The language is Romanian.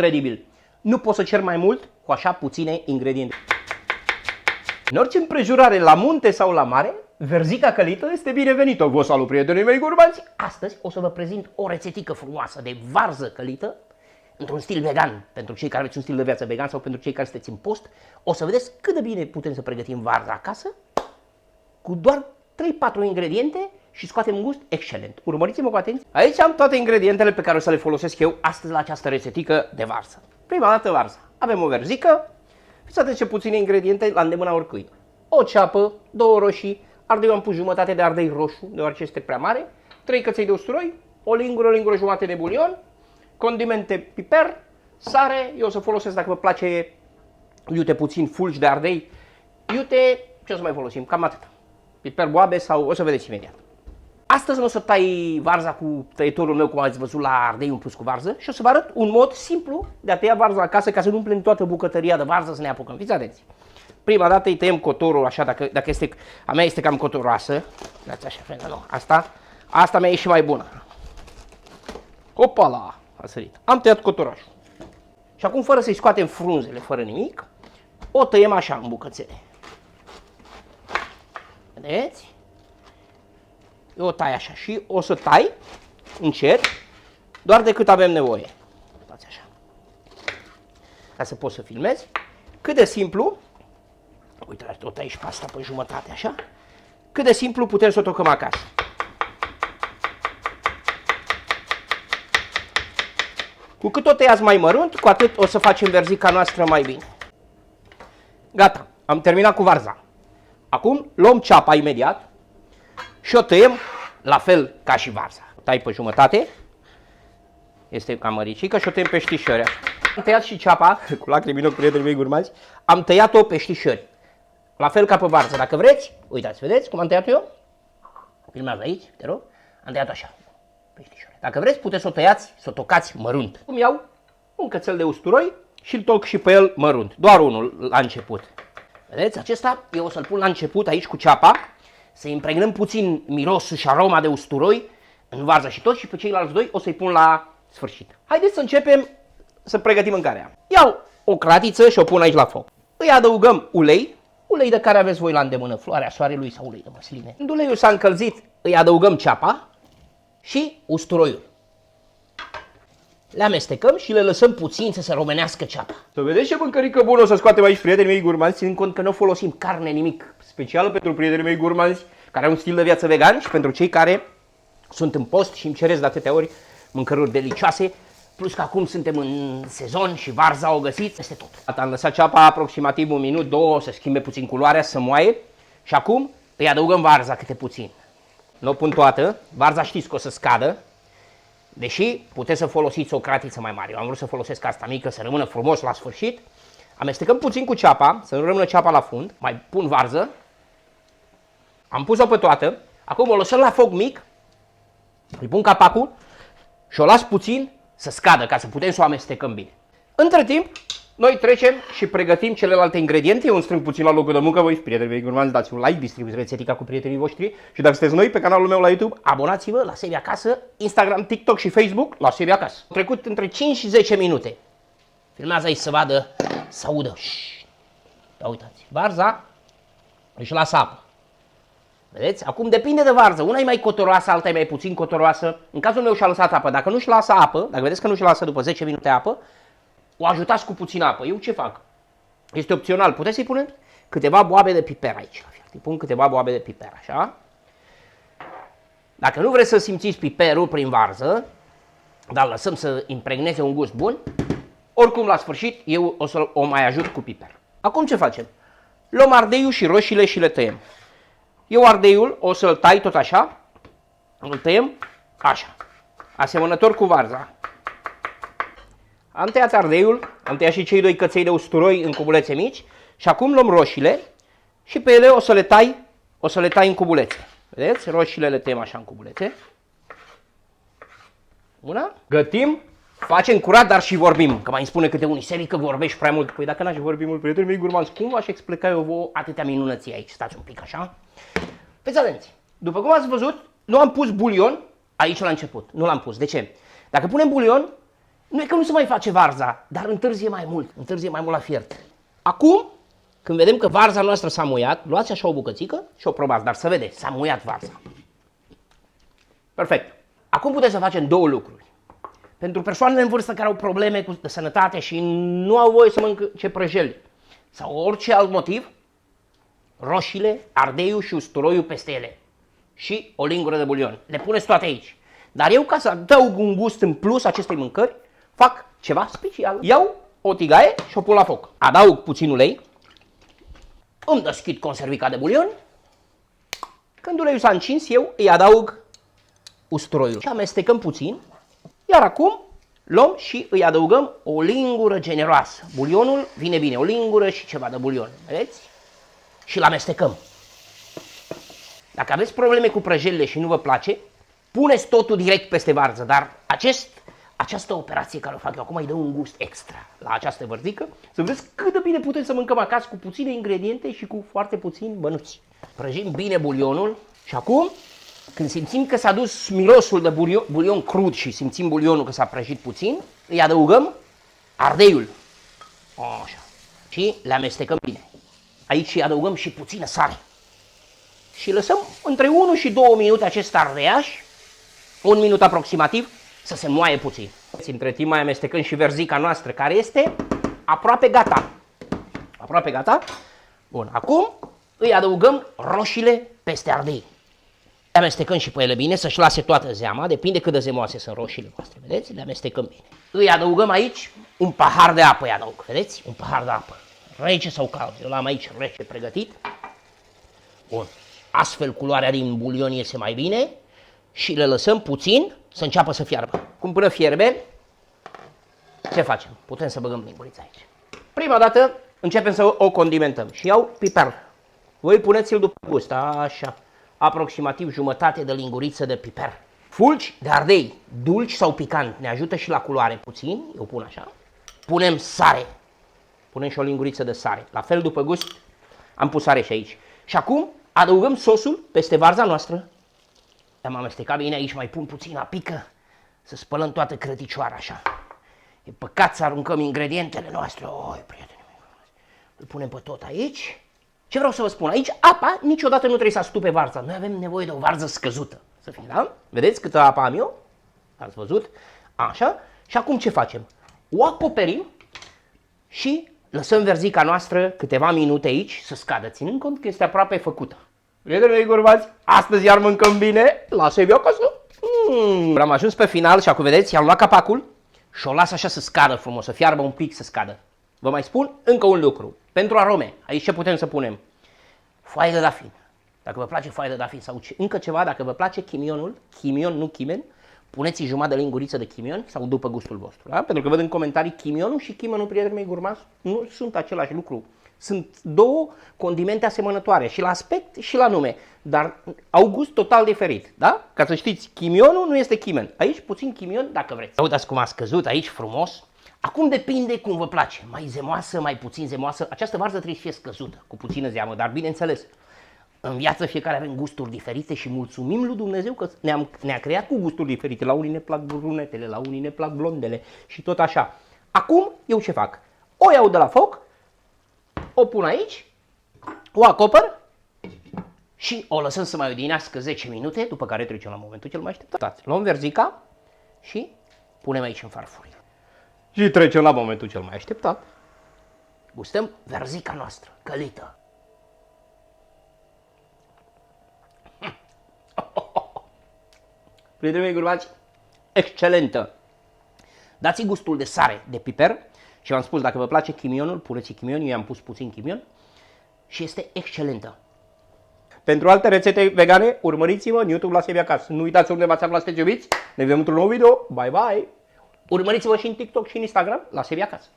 Credibil. Nu poți să cer mai mult cu așa puține ingrediente. În orice împrejurare, la munte sau la mare, verzica călită este binevenită. Vă salut, prietenii mei gurmanți! Astăzi o să vă prezint o rețetică frumoasă de varză călită într-un stil vegan. Pentru cei care aveți un stil de viață vegan sau pentru cei care sunteți în post, o să vedeți cât de bine putem să pregătim varza acasă cu doar 3-4 ingrediente și scoatem un gust excelent. Urmăriți-mă cu atenție. Aici am toate ingredientele pe care o să le folosesc eu astăzi la această rețetică de varză. Prima dată varză. Avem o verzică. Fiți atenți ce puține ingrediente la îndemâna oricui. O ceapă, 2 roșii, ardei am pus jumătate de ardei roșu, deoarece este prea mare, 3 căței de usturoi, o lingură jumătate de bulion, condimente, piper, sare, eu o să folosesc, dacă vă place, iute puțin, fulgi de ardei, iute, ce o să mai folosim? Cam atât. Piper boabe sau o să vedeți imediat. Astăzi nu o să tai varza cu tăietorul meu, cum ați văzut la ardei umpluți cu varză, și o să vă arăt un mod simplu de a tăia varza acasă ca să nu umplem toată bucătăria de varză să ne apucăm. Fiți atenți! Prima dată îi tăiem cotorul așa, dacă este, a mea este cam cotoroasă, dați așa, nu, asta mea e și mai bună. Opala, a sărit. Am tăiat cotorașul. Și acum, fără să-i scoatem frunzele, fără nimic, o tăiem așa în bucățele. Vedeți? Eu o tai așa și o să tai încet, doar de cât avem nevoie. Uitați așa. Ca să pot să filmez. Cât de simplu, uite, o tai și pe asta pe jumătate așa, cât de simplu putem să o tocăm acasă. Cu cât o tăiați mai mărunt, cu atât o să facem verzica noastră mai bine. Gata, am terminat cu varza. Acum luăm ceapa imediat și o tăiem la fel ca și varza. O tai pe jumătate, este cam măricică, și o tăiem pe știșori. Am tăiat și ceapa, cu lacrimi în ochi, prietenii mei gurmanți, am tăiat-o pe știșori. La fel ca pe varză. Dacă vreți, uitați, vedeți cum am tăiat eu? Filmează aici, te rog. Am tăiat așa, pe știșori. Dacă vreți, puteți să o tăiați, să o tocați mărunt. Cum iau un cățel de usturoi și îl toc și pe el mărunt. Doar unul la început. Vedeți, acesta eu o să-l pun la început aici cu ceapa, să impregnăm puțin mirosul și aroma de usturoi în varză și tot, și pe ceilalți doi o să-i pun la sfârșit. Haideți să începem să pregătim mâncarea. Iau o cratiță și o pun aici la foc. Îi adăugăm ulei, ulei de care aveți voi la îndemână, floarea soarelui sau ulei de măsline. Când uleiul s-a încălzit, îi adăugăm ceapa și usturoiul. Le amestecăm și le lăsăm puțin să se rumenească ceapa. Să vedeți ce mâncărică bună o să scoatem aici, prietenii mei gurmanți, ținând cont că nu folosim carne, nimic special pentru prietenii mei gurmanți care au un stil de viață vegan și pentru cei care sunt în post și îmi cereți de atâtea ori mâncăruri delicioase, plus că acum suntem în sezon și varza o găsiți peste tot. Am lăsat ceapa aproximativ 1 minut, 2, să schimbe puțin culoarea, să moaie, și acum îi adăugăm varza câte puțin. Nu o pun toată, varza știți că o să scadă, deși puteți să folosiți o cratiță mai mare. Eu am vrut să folosesc asta mică, să rămână frumos la sfârșit. Amestecăm puțin cu ceapa, să nu rămână ceapa la fund. Mai pun varză. Am pus-o pe toată. Acum o lăsăm la foc mic. Îi pun capacul și o las puțin să scadă, ca să putem să o amestecăm bine. Între timp, noi trecem și pregătim celelalte ingrediente. Eu îmi strâng puțin la locul de muncă. Voi, prietenii mei gurmanți, dați un like, distribuiți rețetica cu prietenii voștri. Și dacă sunteți noi pe canalul meu la YouTube, abonați-vă la Sevi Acasă, Instagram, TikTok și Facebook la Sevi Acasă. Au trecut între 5 și 10 minute. Filmează aici să vadă, să audă. Da, uitați, varza își lasă apă. Vedeți? Acum depinde de varză. Una e mai cotoroasă, alta e mai puțin cotoroasă. În cazul meu și-a lăsat apă. Dacă nu-și lasă apă, dacă vedeți că nu-și lasă după 10 minute apă, o ajutați cu puțină apă. Eu ce fac? Este opțional. Puteți să-i puneți câteva boabe de piper aici. Îi pun câteva boabe de piper, așa. Dacă nu vreți să simțiți piperul prin varză, dar lăsăm să impregneze un gust bun, oricum la sfârșit eu o să o mai ajut cu piper. Acum ce facem? Luăm ardeiul și roșiile și le tăiem. Eu ardeiul o să-l tai tot așa, îl tăiem așa, asemănător cu varza. Am tăiat ardeiul, am tăiat și cei 2 căței de usturoi în cubulețe mici și acum luăm roșiile și pe ele o să le tai în cubulețe. Vedeți? Roșiile le tăiem așa în cubulețe. Una. Gătim, facem curat, dar și vorbim. Că mai îmi spune câte unii, Sevi, că vorbești prea mult. Păi dacă n-aș vorbi mult, prietenii mei gurmanți, cum v-aș explica eu vouă atâtea minunății aici? Stați un pic așa. Fiți atenți. După cum ați văzut, nu am pus bulion aici la început. Nu l-am pus. De ce? Dacă punem bulion, Nu e că nu se mai face varza, dar întârzie mai mult la fiert. Acum, când vedem că varza noastră s-a muiat, luați așa o bucățică și o probați, dar să vedeți, s-a muiat varza. Perfect. Acum puteți să facem două lucruri. Pentru persoanele în vârstă care au probleme de sănătate și nu au voie să mănânce prăjeli sau orice alt motiv, roșiile, ardeiul și usturoiul peste ele și o lingură de bulion. Le puneți toate aici. Dar eu, ca să adaug un gust în plus acestei mâncări, fac ceva special. Iau o tigaie și o pun la foc. Adaug puțin ulei, îmi deschid conservica de bulion. Când uleiul s-a încins, eu îi adaug usturoiul și amestecăm puțin. Iar acum luăm și îi adăugăm o lingură generoasă. Bulionul vine bine, o lingură și ceva de bulion. Vedeți? Și îl amestecăm. Dacă aveți probleme cu prăjelile și nu vă place, puneți totul direct peste varză, dar această operație care o fac eu acum îi dă un gust extra la această vărzică, să vedeți cât de bine putem să mâncăm acasă cu puține ingrediente și cu foarte puțini bănuți. Prăjim bine bulionul și acum, când simțim că s-a dus mirosul de bulion crud și simțim bulionul că s-a prăjit puțin, îi adăugăm ardeiul. Așa. Și le amestecăm bine. Aici îi adăugăm și puțină sare. Și lăsăm între 1 și 2 minute acest ardeiaș, 1 minut aproximativ, să se moaie puțin. Între timp mai amestecăm și verzica noastră, care este aproape gata. Aproape gata. Bun, acum îi adăugăm roșiile peste ardei. Le amestecăm și pe ele bine, să-și lase toată zeama, depinde cât de zemoase sunt roșiile noastre, vedeți? Le amestecăm bine. Îi adăugăm aici un pahar de apă, îi adaug, vedeți? Un pahar de apă, rece sau cald. Eu l-am aici rece pregătit. Bun. Astfel culoarea din bulion iese mai bine și le lăsăm puțin să înceapă să fiarbă. Cum până fierbe, ce facem? Putem să băgăm lingurița aici. Prima dată începem să o condimentăm și iau piper. Voi puneți-l după gust, așa, aproximativ jumătate de linguriță de piper. Fulgi de ardei, dulci sau picant, ne ajută și la culoare puțin, eu pun așa. Punem sare, punem și o linguriță de sare, la fel după gust, am pus sare și aici. Și acum adăugăm sosul peste varza noastră. Am amestecat bine, aici mai pun puțină pică, să spălăm toată crăticioara așa. E păcat să aruncăm ingredientele noastre. Oi, prietenii mei, îl punem pe tot aici. Ce vreau să vă spun? Aici apa niciodată nu trebuie să astupe varza. Noi avem nevoie de o varză scăzută. Să fie, da? Vedeți câtă apă am eu? Ați văzut? Așa. Și acum ce facem? O acoperim și lăsăm verzica noastră câteva minute aici să scadă, ținând cont că este aproape făcută. Prietenii mei curvați, astăzi iar mâncăm bine la Sebiu acasă. Am ajuns pe final și acum vedeți, i-am luat capacul și o las așa să scadă frumos, să fiarbă un pic, să scadă. Vă mai spun încă un lucru. Pentru arome, aici ce putem să punem? Foaie de dafin. Dacă vă place foaie de dafin sau încă ceva, dacă vă place chimionul, chimion, nu chimen, puneți jumătate de linguriță de chimion sau după gustul vostru. Da? Pentru că văd în comentarii chimionul și chimenul, prietenii mei gurmați, nu sunt același lucru. Sunt două condimente asemănătoare și la aspect și la nume, dar au gust total diferit, da? Ca să știți, chimionul nu este chimen. Aici puțin chimion dacă vreți. Uitați cum a scăzut aici frumos. Acum depinde cum vă place, mai zemoasă, mai puțin zemoasă. Această varză trebuie să fie scăzută, cu puțină zeamă, dar bineînțeles, în viață fiecare avem gusturi diferite și mulțumim lui Dumnezeu că ne-a creat cu gusturi diferite. La unii ne plac brunetele, la unii ne plac blondele și tot așa. Acum, eu ce fac? O iau de la foc, o pun aici, o acopăr și o lăsăm să mai odinească 10 minute, după care trecem la momentul cel mai așteptat. Luăm verzica și punem aici în farfurie. Și trecem la momentul cel mai așteptat. Gustăm verzica noastră, călită. Prietenii mei gurbați, excelentă! Dați-i gustul de sare, de piper și v-am spus, dacă vă place chimionul, puneți chimion, eu i-am pus puțin chimion și este excelentă. Pentru alte rețete vegane, urmăriți-mă în YouTube la Sebiu acasă. Nu uitați unde v-ați aflat, sunteți iubiți. Ne vedem într-un nou video. Bye, bye! Urmăriți-mă și în TikTok și în Instagram la Sebiu acasă.